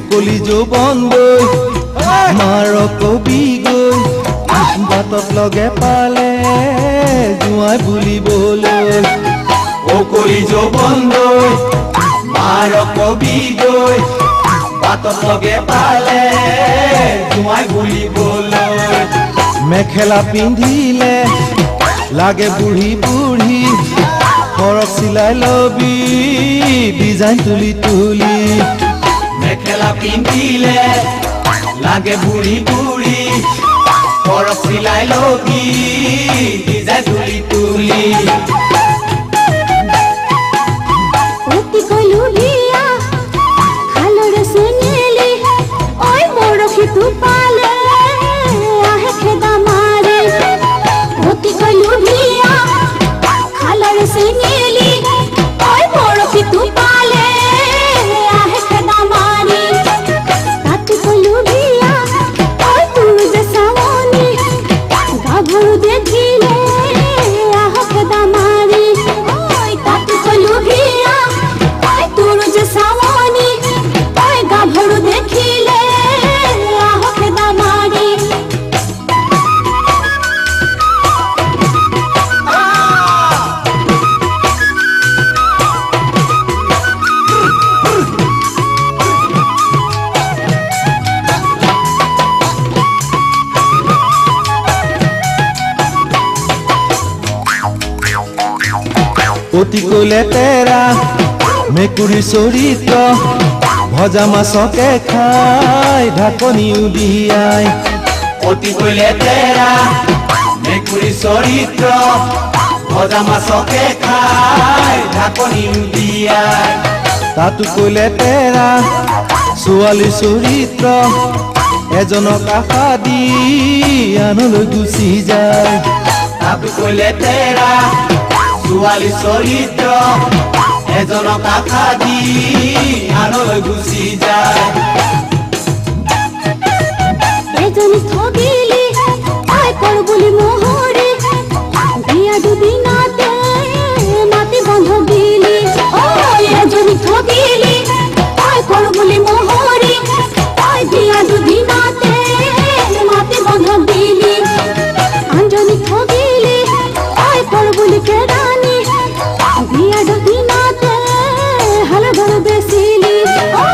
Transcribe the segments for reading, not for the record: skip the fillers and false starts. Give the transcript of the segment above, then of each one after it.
কলি যৌবন গৈ মাৰ কবি গৈ বাটত লগে পালে জোঁৱাই বুলিবলৈ কলি যৌবন গৈ মাৰ কবি গৈ বাটত লগে পালে জোঁৱাই বুলিবলৈ মেখেলা পিন্ধিলে লাগে বুঢ়ী বুঢ়ী ফৰক চিলাই লবি ডিজাইন তুলি তুলি মেখেলা পিন্ধিলে লাগে বুঢ়ী বুঢ়ী ফৰক চিলাই লবি ডিজাইন তুলি তুলি অতি কলু বিয়া খালৰে চেঙেলি ঐ মৰখিটো পালে আহে খেদা মাৰে অতি কলু বিয়া খালৰে চেঙেলি ঐ মৰখিটো পালে আহে খেদা মাৰে তাতে কলু বিয়া ঐ তোৰ যে চাৱনি গাভৰু দেখিলে আহে খেদা মাৰে ঐ তাতে কলু বিয়া ঐ তোৰ যে চাৱনি ঐ গাভৰু দেখিলে আহে খেদা মাৰে অতিকৈ লেতেৰা মেকুৰী চৰিত্ৰ ভজা মাছকে খাই ঢাকনি উলিয়াই অতিকৈ লেতেৰা মেকুৰী চৰিত্ৰ ভজা মাছকে খাই ঢাকনি উলিয়াই তাতোকৈ লেতেৰা ছোৱালী চৰিত্ৰ এজনক আশা দি আনলৈ গুচি যায় তাতোকৈ লেতেৰা ছোৱালী চৰিত্ৰ এজনক আশা দি আনলৈ গুচি যায় এজনী ঠগিলি আই কৰ বুলি মোহৰি বিয়া দুদিনতে মাটি বন্ধ দিলি ঐ এজনী ঠগিলি আই কৰ বুলি মোহৰি আই বিয়া দুদিনতে মাটি বন্ধ দিলি আনজনী ঠগিলি আই কৰ বুলি কেৰাণী বিয়া দুদিনতে হাল ঘৰ বেচিলি ঐ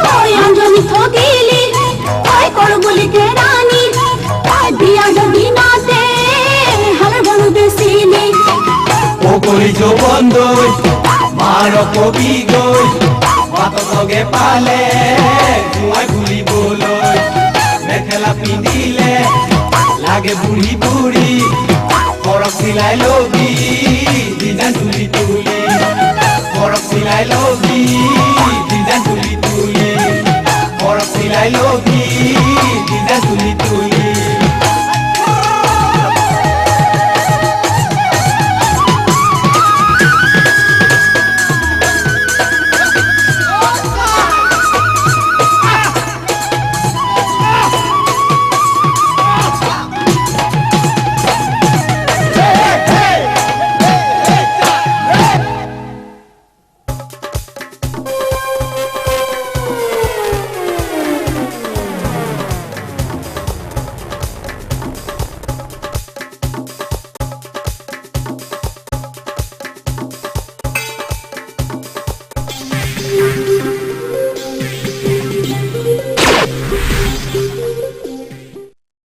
আনজনী ঠগিলি আই কৰ বুলি কেৰাণী আই বিয়া দুদিনতে হাল ঘৰ বেচিলি কলি যৌবন গৈ মাৰ কবি গৈ বাটত লগে পালে জোঁৱাই বুলিবলৈ মেখেলা পিন্ধিলে লাগে বুঢ়ী বুঢ়ী ফৰক চিলাই লবি